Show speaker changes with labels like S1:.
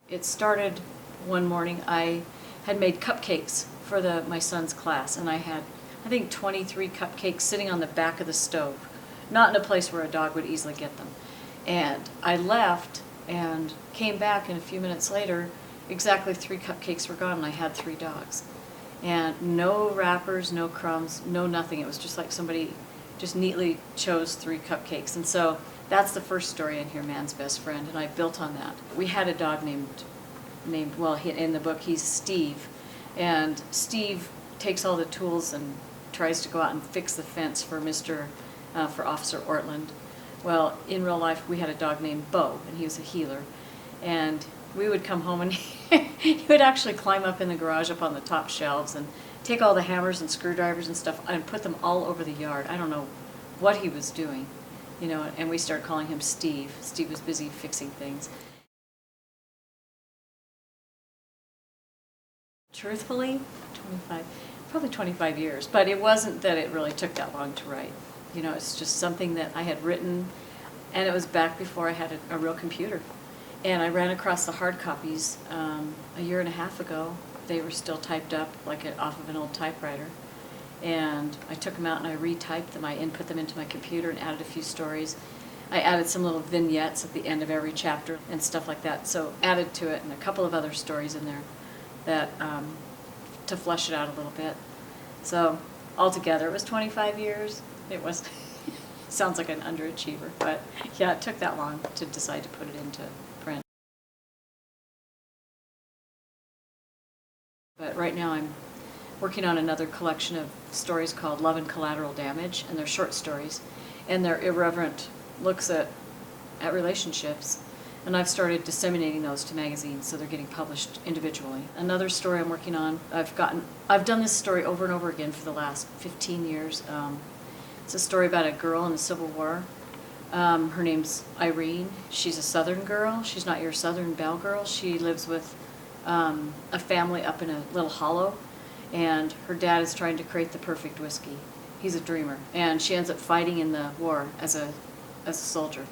S1: It started one morning. I had made cupcakes for my son's class, and I had, I think, 23 cupcakes sitting on the back of the stove, not in a place where a dog would easily get them. And I left and came back, and a few minutes later, exactly 3 cupcakes were gone, and I had 3 dogs. And no wrappers, no crumbs, no nothing. It was just like somebody just neatly chose 3 cupcakes. And so that's the first story in here, Man's Best Friend, and I built on that. We had a dog named in the book, he's Steve. And Steve takes all the tools and tries to go out and fix the fence for for Officer Ortland. Well, in real life, we had a dog named Bo, and he was a healer. And we would come home, and he would actually climb up in the garage up on the top shelves and take all the hammers and screwdrivers and stuff and put them all over the yard. I don't know what he was doing, and we started calling him Steve. Steve was busy fixing things. Truthfully, probably 25 years, but it wasn't that it really took that long to write. It's just something that I had written, and it was back before I had a real computer. And I ran across the hard copies a year and a half ago. They were still typed up off of an old typewriter. And I took them out and I retyped them. I input them into my computer and added a few stories. I added some little vignettes at the end of every chapter and stuff like that. So added to it, and a couple of other stories in there that to flesh it out a little bit. So altogether, it was 25 years. It was sounds like an underachiever, but yeah, it took that long to decide to put it into print. But right now I'm working on another collection of stories called Love and Collateral Damage, and they're short stories, and they're irreverent looks at relationships. And I've started disseminating those to magazines, so they're getting published individually. Another story I'm working on, I've done this story over and over again for the last 15 years. It's a story about a girl in the Civil War. Her name's Irene. She's a Southern girl. She's not your Southern belle girl. She lives with a family up in a little hollow, and her dad is trying to create the perfect whiskey. He's a dreamer, and she ends up fighting in the war as a soldier.